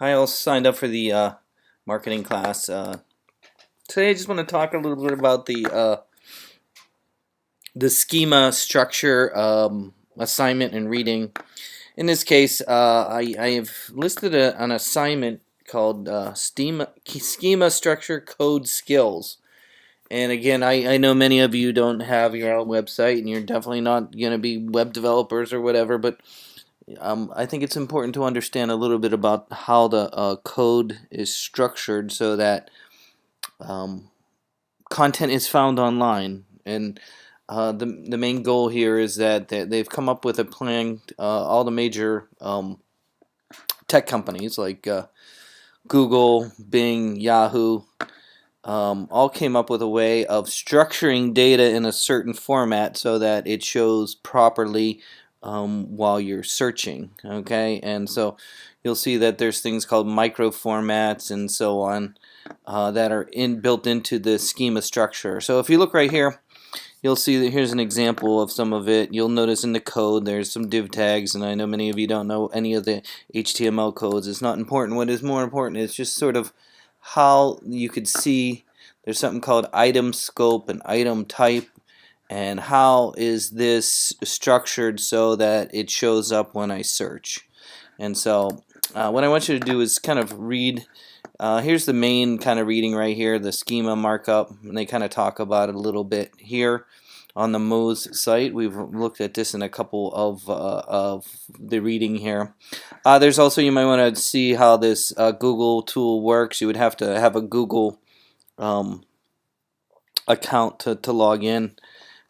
I also signed up for the marketing class. Today I just want to talk a little bit about the schema structure assignment and reading. In this case, I have listed an assignment called schema structure code skills. And again, I know many of you don't have your own website, and you're definitely not going to be web developers or whatever, but I think it's important to understand a little bit about how the code is structured so that um, content is found online. And the main goal here is that they've come up with a plan. All the major tech companies like Google, Bing, Yahoo, all came up with a way of structuring data in a certain format so that it shows properly while you're searching. Okay, and so you'll see that there's things called micro formats and so on that are built into the schema structure. So if you look right here, you'll see that here's an example of some of it. You'll notice in the code there's some div tags, and I know many of you don't know any of the HTML codes. It's not important. What is more important is just sort of how you could see there's something called item scope and item type, and how is this structured so that it shows up when I search. And so what I want you to do is kind of read. Here's the main kind of reading right here, the schema markup, and they kind of talk about it a little bit here on the Moz site. We've looked at this in a couple of the reading here. There's also, you might want to see how this Google tool works. You would have to have a Google account to log in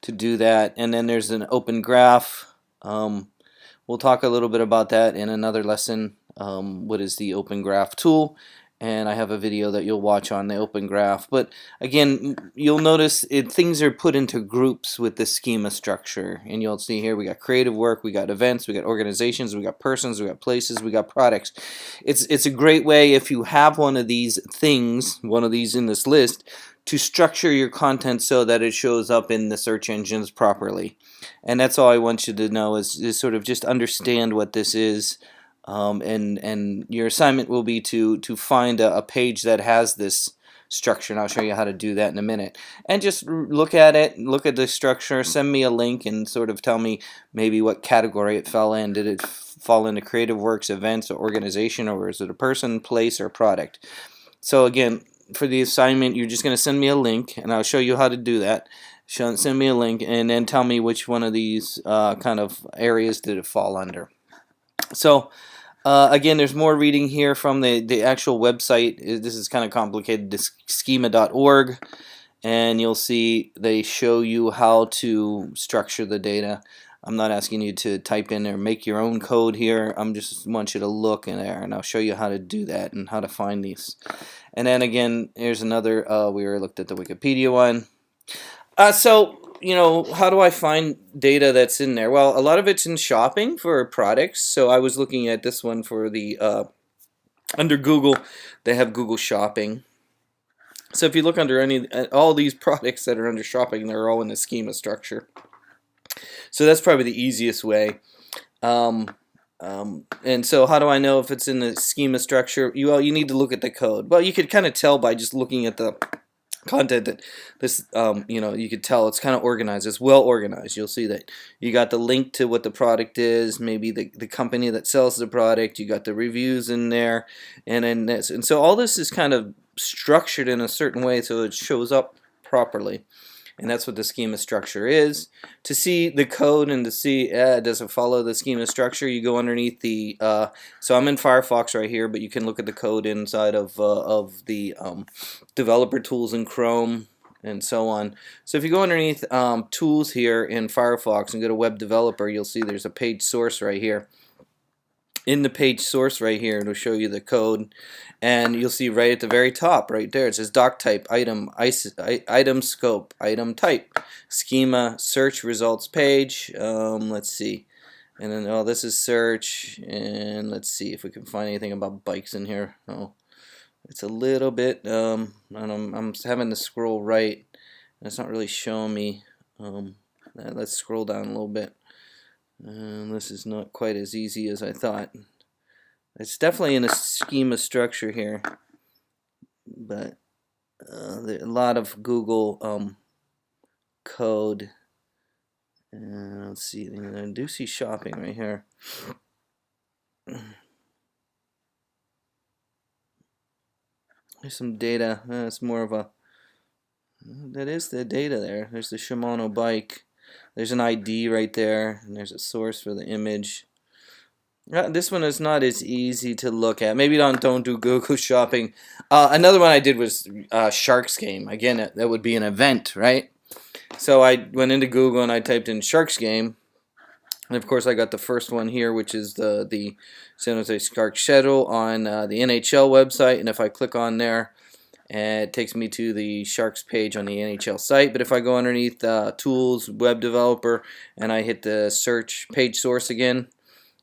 to do that. And then there's an open graph. We'll talk a little bit about that in another lesson. What is the open graph tool? And I have a video that you'll watch on the open graph. But again, you'll notice things are put into groups with the schema structure. And you'll see here we got creative work, we got events, we got organizations, we got persons, we got places, we got products. It's a great way, if you have one of these things, one of these in this list, to structure your content so that it shows up in the search engines properly. And that's all I want you to know is sort of just understand what this is. And your assignment will be to find a page that has this structure, and I'll show you how to do that in a minute. And just look at it, look at the structure, send me a link, and sort of tell me maybe what category it fell in. Did it fall into creative works, events, or organization, or is it a person, place, or product? So again, for the assignment, you're just going to send me a link, and I'll show you how to do that. Send me a link, and then tell me which one of these kind of areas did it fall under. So again, there's more reading here from the actual website. This is kind of complicated, schema.org, and you'll see they show you how to structure the data. I'm not asking you to type in or make your own code here. I'm just want you to look in there, and I'll show you how to do that and how to find these. And then again, here's another, we already looked at the Wikipedia one. So, you know, how do I find data that's in there? Well, a lot of it's in shopping for products. So I was looking at this one for the, under Google, they have Google Shopping. So if you look under all these products that are under shopping, they're all in the schema structure. So that's probably the easiest way. And so how do I know if it's in the schema structure? You need to look at the code. Well, you could kind of tell by just looking at the content that this, you could tell it's kind of organized. It's well organized. You'll see that you got the link to what the product is, maybe the company that sells the product. You got the reviews in there, and then this, and so all this is kind of structured in a certain way so it shows up properly. And that's what the schema structure is. To see the code and to see does it follow the schema structure, you go underneath the. So I'm in Firefox right here, but you can look at the code inside of the developer tools in Chrome and so on. So if you go underneath tools here in Firefox and go to web developer, you'll see there's a page source right here. In the page source right here, it'll show you the code, and you'll see right at the very top right there it says doc type, item scope, item type, schema, search results page. Let's see, and then this is search, and let's see if we can find anything about bikes in here. It's a little bit and I'm having to scroll right, and it's not really showing me. Let's scroll down a little bit. And this is not quite as easy as I thought. It's definitely in a schema structure here, but a lot of Google code. And let's see, I do see shopping right here. There's some data. It's more of a, that is the data there. There's the Shimano bike. There's an ID right there, and there's a source for the image. This one is not as easy to look at. Maybe don't do Google shopping. Another one I did was Sharks game. Again, that would be an event, right? So I went into Google and I typed in Sharks game, and of course I got the first one here, which is the San Jose Sharks schedule on the NHL website. And if I click on there, it takes me to the Sharks page on the NHL site. But if I go underneath Tools, Web Developer, and I hit the search page source again,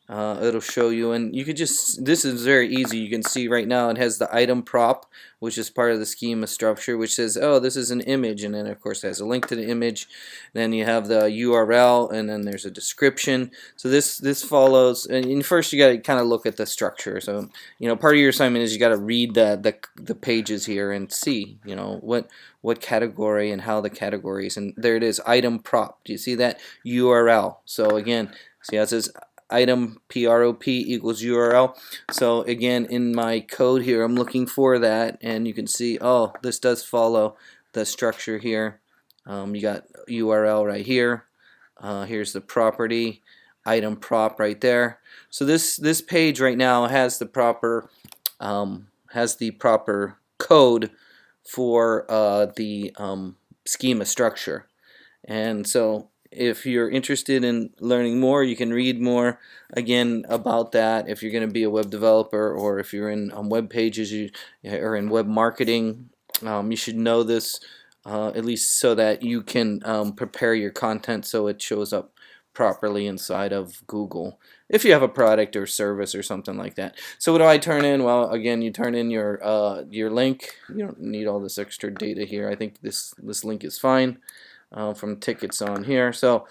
it'll show you, and you could just, this is very easy. You can see right now it has the item prop, which is part of the schema structure, which says, oh, this is an image, and then of course it has a link to the image. Then you have the URL, and then there's a description. So this follows, and first you got to kind of look at the structure. So part of your assignment is you got to read the pages here and see what category and how the categories, and there it is, item prop. Do you see that? URL. So again, see how it says item prop equals URL. So again, in my code here, I'm looking for that, and you can see, oh, this does follow the structure here. You got URL right here. Here's the property, item prop right there. So this page right now has the proper code for the schema structure, and so if you're interested in learning more, you can read more again about that. If you're going to be a web developer, or if you're in web pages or in web marketing, you should know this at least so that you can prepare your content so it shows up properly inside of Google if you have a product or service or something like that. So what do I turn in? Well, again, you turn in your link. You don't need all this extra data here. I think this link is fine. From tickets on here. So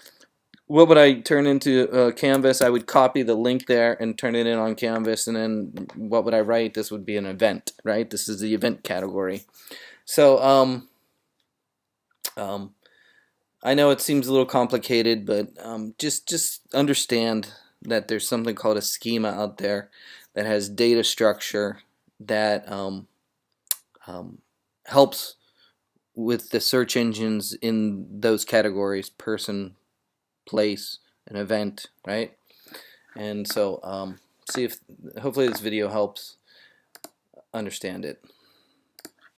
what would I turn into Canvas? I would copy the link there and turn it in on Canvas, and then what would I write? This would be an event, right? This is the event category. So I know it seems a little complicated, but just understand that there's something called a schema out there that has data structure that helps with the search engines in those categories: person, place, an event, right? And so see if hopefully this video helps understand it.